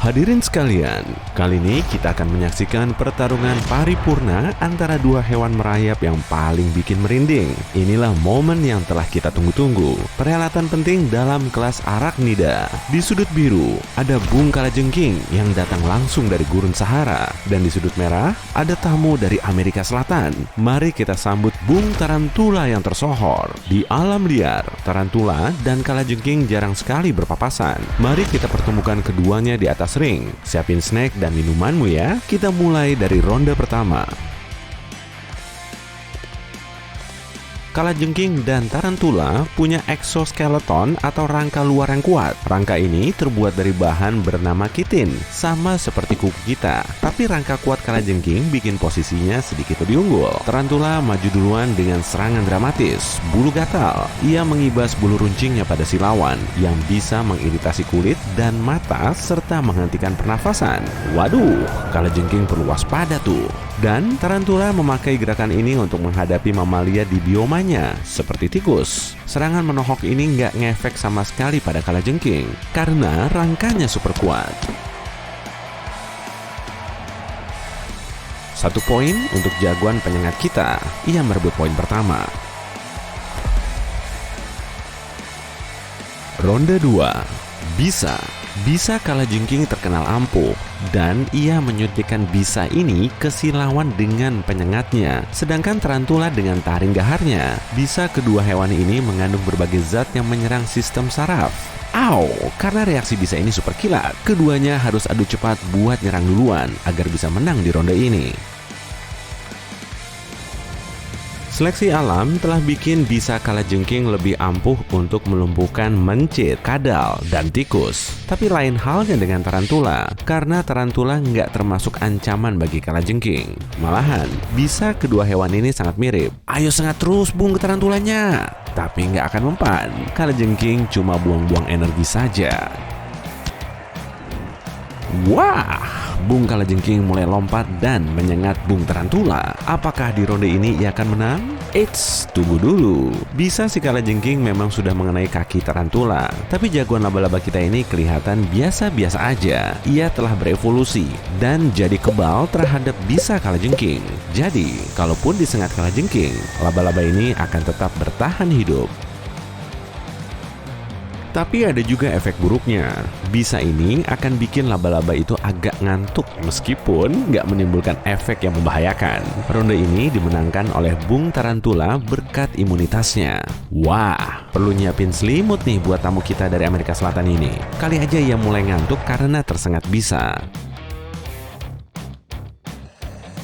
Hadirin sekalian, kali ini kita akan menyaksikan pertarungan paripurna antara dua hewan merayap yang paling bikin merinding. Inilah momen yang telah kita tunggu-tunggu. Perhelatan penting dalam kelas Arachnida. Di sudut biru, ada Bung Kalajengking yang datang langsung dari gurun Sahara. Dan di sudut merah, ada tamu dari Amerika Selatan. Mari kita sambut Bung Tarantula yang tersohor. Di alam liar, Tarantula dan Kalajengking jarang sekali berpapasan. Mari kita pertemukan keduanya di atas ring. Siapin snack dan minumanmu ya. Kita mulai dari ronde pertama. Kalajengking dan Tarantula punya exoskeleton atau rangka luar yang kuat. Rangka ini terbuat dari bahan bernama kitin, sama seperti kuku kita. Tapi rangka kuat Kalajengking bikin posisinya sedikit lebih unggul. Tarantula maju duluan dengan serangan dramatis, bulu gatal. Ia mengibas bulu runcingnya pada si lawan yang bisa mengiritasi kulit dan mata serta menghentikan pernafasan. Waduh, Kalajengking perlu waspada tuh. Dan Tarantula memakai gerakan ini untuk menghadapi mamalia di biomanya, seperti tikus. Serangan menohok ini nggak ngefek sama sekali pada Kalajengking, karena rangkanya super kuat. 1 poin untuk jagoan penyengat kita. Ia merebut poin pertama. Ronde 2. Bisa Kalajengking terkenal ampuh, dan ia menyuntikkan bisa ini ke si lawan dengan penyengatnya. Sedangkan Tarantula dengan taring gaharnya. Bisa kedua hewan ini mengandung berbagai zat yang menyerang sistem saraf. Karena reaksi bisa ini super kilat, keduanya harus adu cepat buat nyerang duluan agar bisa menang di ronde ini. Seleksi alam telah bikin bisa Kalajengking lebih ampuh untuk melumpuhkan mencit, kadal, dan tikus. Tapi lain halnya dengan Tarantula, karena Tarantula nggak termasuk ancaman bagi Kalajengking. Malahan, bisa kedua hewan ini sangat mirip. Ayo sengat terus Bung ke Tarantulanya. Tapi nggak akan mempan. Kalajengking cuma buang-buang energi saja. Wah! Bung Kalajengking mulai lompat dan menyengat Bung Tarantula. Apakah di ronde ini ia akan menang? Eits, tunggu dulu. Bisa si Kalajengking memang sudah mengenai kaki Tarantula, tapi jagoan laba-laba kita ini kelihatan biasa-biasa aja. Ia telah berevolusi dan jadi kebal terhadap bisa Kalajengking. Jadi, kalaupun disengat Kalajengking, laba-laba ini akan tetap bertahan hidup. Tapi ada juga efek buruknya. Bisa ini akan bikin laba-laba itu agak ngantuk meskipun nggak menimbulkan efek yang membahayakan. Ronde ini dimenangkan oleh Bung Tarantula berkat imunitasnya. Wah, perlu nyiapin selimut nih buat tamu kita dari Amerika Selatan ini. Kali aja ia mulai ngantuk karena tersengat bisa.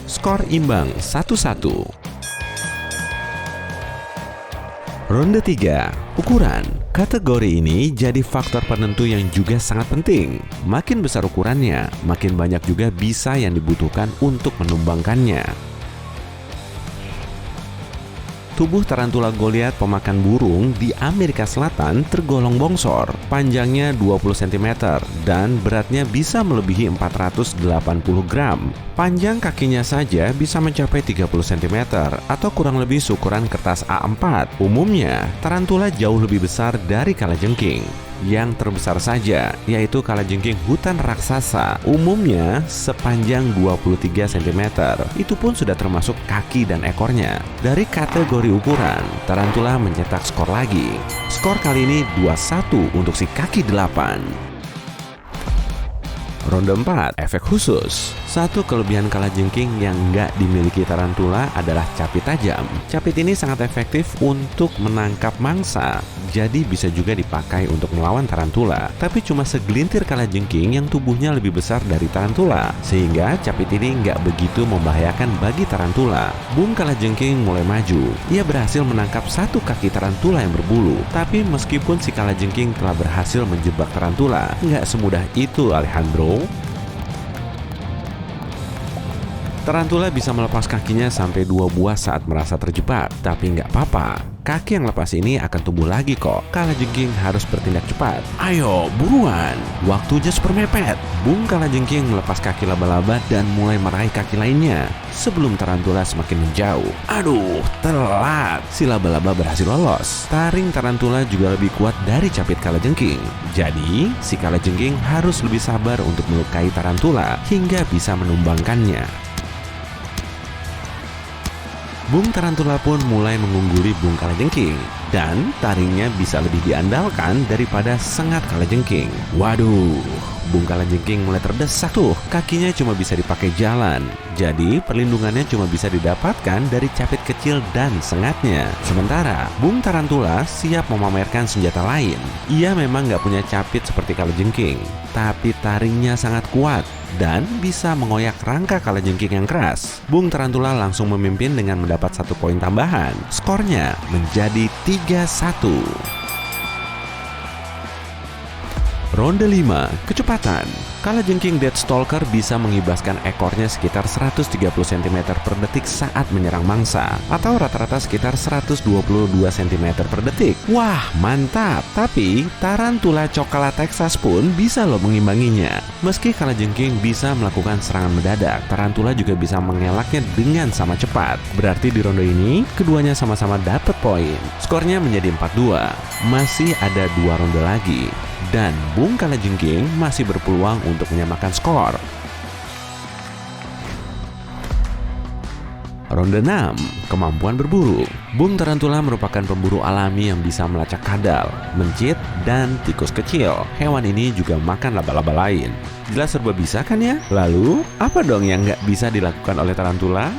Skor imbang 1-1. Ronde 3. Ukuran. Kategori ini jadi faktor penentu yang juga sangat penting. Makin besar ukurannya, makin banyak juga bisa yang dibutuhkan untuk menumbangkannya. Tubuh Tarantula Goliath pemakan burung di Amerika Selatan tergolong bongsor. Panjangnya 20 cm dan beratnya bisa melebihi 480 gram. Panjang kakinya saja bisa mencapai 30 cm atau kurang lebih seukuran kertas A4. Umumnya, Tarantula jauh lebih besar dari Kalajengking. Yang terbesar saja, yaitu Kalajengking hutan raksasa, umumnya sepanjang 23 cm. Itu pun sudah termasuk kaki dan ekornya. Dari kategori ukuran, Tarantula mencetak skor lagi. Skor kali ini 2-1 untuk si kaki 8. Ronde 4, efek khusus. Satu kelebihan Kalajengking yang nggak dimiliki Tarantula adalah capit tajam. Capit ini sangat efektif untuk menangkap mangsa, jadi bisa juga dipakai untuk melawan Tarantula. Tapi cuma segelintir Kalajengking yang tubuhnya lebih besar dari Tarantula, sehingga capit ini nggak begitu membahayakan bagi Tarantula. Bung Kalajengking mulai maju. Ia berhasil menangkap satu kaki Tarantula yang berbulu. Tapi meskipun si Kalajengking telah berhasil menjebak Tarantula, nggak semudah itu, Alejandro. Tarantula bisa melepas kakinya sampai 2 buah saat merasa terjebak, tapi nggak apa-apa, kaki yang lepas ini akan tumbuh lagi kok. Kalajengking harus bertindak cepat. Ayo, buruan. Waktunya super mepet. Bung Kalajengking melepas kaki laba-laba dan mulai meraih kaki lainnya sebelum tarantula semakin menjauh. Aduh, telat. Si laba-laba berhasil lolos. Taring tarantula juga lebih kuat dari capit kalajengking. Jadi, si kalajengking harus lebih sabar untuk melukai tarantula hingga bisa menumbangkannya. Bung tarantula pun mulai mengungguli Bung Kalajengking dan taringnya bisa lebih diandalkan daripada sengat kalajengking. Waduh, Bung Kalajengking mulai terdesak tuh. Kakinya cuma bisa dipakai jalan, jadi perlindungannya cuma bisa didapatkan dari capit kecil dan sengatnya. Sementara Bung Tarantula siap memamerkan senjata lain. Ia memang nggak punya capit seperti kalajengking, tapi taringnya sangat kuat dan bisa mengoyak rangka kalajengking yang keras. Bung Tarantula langsung memimpin dengan mendapat 1 poin tambahan. Skornya menjadi 3-1. Ronde 5, kecepatan. Kalajengking Deathstalker bisa mengibaskan ekornya sekitar 130 cm per detik saat menyerang mangsa, atau rata-rata sekitar 122 cm per detik. Wah, mantap! Tapi tarantula coklat Texas pun bisa loh mengimbanginya. Meski kalajengking bisa melakukan serangan mendadak, tarantula juga bisa mengelaknya dengan sama cepat. Berarti di ronde ini keduanya sama-sama dapat poin. Skornya menjadi 4-2. Masih ada 2 ronde lagi dan Bung Kalajengking masih berpeluang untuk menyamakan skor. Ronde 6, kemampuan berburu. Bung Tarantula merupakan pemburu alami yang bisa melacak kadal, mencit, dan tikus kecil. Hewan ini juga makan laba-laba lain. Jelas serba bisa kan ya? Lalu, apa dong yang nggak bisa dilakukan oleh tarantula?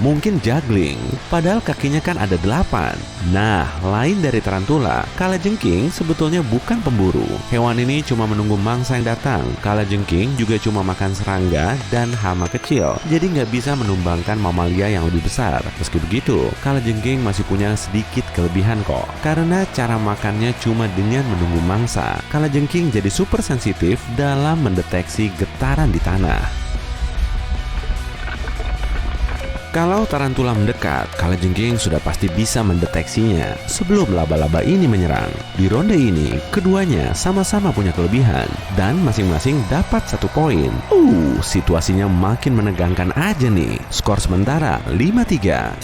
Mungkin juggling. Padahal kakinya kan ada 8. Nah, lain dari tarantula, kalajengking sebetulnya bukan pemburu. Hewan ini cuma menunggu mangsa yang datang. Kalajengking juga cuma makan serangga dan hama kecil, jadi nggak bisa menumbangkan mamalia yang lebih besar. Meski begitu, kalajengking masih punya sedikit kelebihan kok. Karena cara makannya cuma dengan menunggu mangsa, kalajengking jadi super sensitif dalam mendeteksi getaran di tanah. Kalau tarantula mendekat, kalajengking sudah pasti bisa mendeteksinya sebelum laba-laba ini menyerang. Di ronde ini, keduanya sama-sama punya kelebihan dan masing-masing dapat 1 poin. Situasinya makin menegangkan aja nih. Skor sementara 5-3.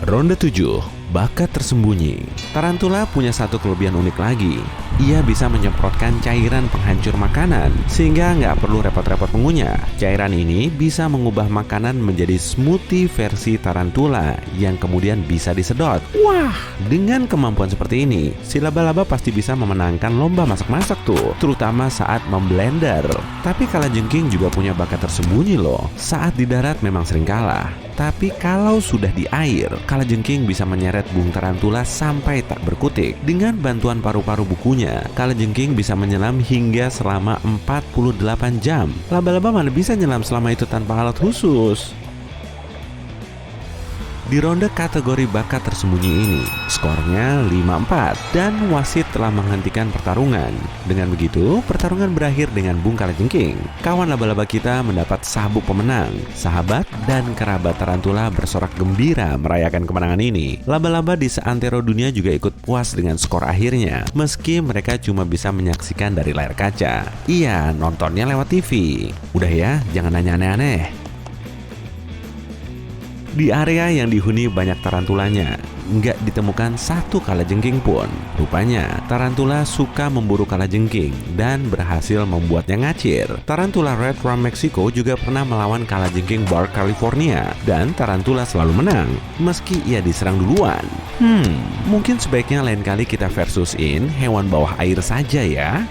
Ronde 7, bakat tersembunyi. Tarantula punya satu kelebihan unik lagi. Ia bisa menyemprotkan cairan penghancur makanan sehingga nggak perlu repot-repot mengunyah. Cairan ini bisa mengubah makanan menjadi smoothie versi tarantula yang kemudian bisa disedot. Wah, dengan kemampuan seperti ini, si laba-laba pasti bisa memenangkan lomba masak-masak tuh, terutama saat memblender. Tapi kalajengking juga punya bakat tersembunyi loh. Saat di darat memang sering kalah. Tapi kalau sudah di air, kalajengking bisa menyeret Bung Tarantula sampai tak berkutik. Dengan bantuan paru-paru bukunya, kalajengking bisa menyelam hingga selama 48 jam. Laba-laba mana bisa nyelam selama itu tanpa alat khusus? Di ronde kategori bakat tersembunyi ini, skornya 5-4 dan wasit telah menghentikan pertarungan. Dengan begitu, pertarungan berakhir dengan Bung Kalajengking. Kawan laba-laba kita mendapat sabuk pemenang. Sahabat dan kerabat tarantula bersorak gembira merayakan kemenangan ini. Laba-laba di seantero dunia juga ikut puas dengan skor akhirnya, meski mereka cuma bisa menyaksikan dari layar kaca. Iya, nontonnya lewat TV. Udah ya, jangan nanya aneh-aneh. Di area yang dihuni banyak tarantulanya, nggak ditemukan satu kalajengking pun. Rupanya, tarantula suka memburu kalajengking dan berhasil membuatnya ngacir. Tarantula Red from Mexico juga pernah melawan kalajengking Bar California, dan tarantula selalu menang, meski ia diserang duluan. Mungkin sebaiknya lain kali kita versusin hewan bawah air saja ya.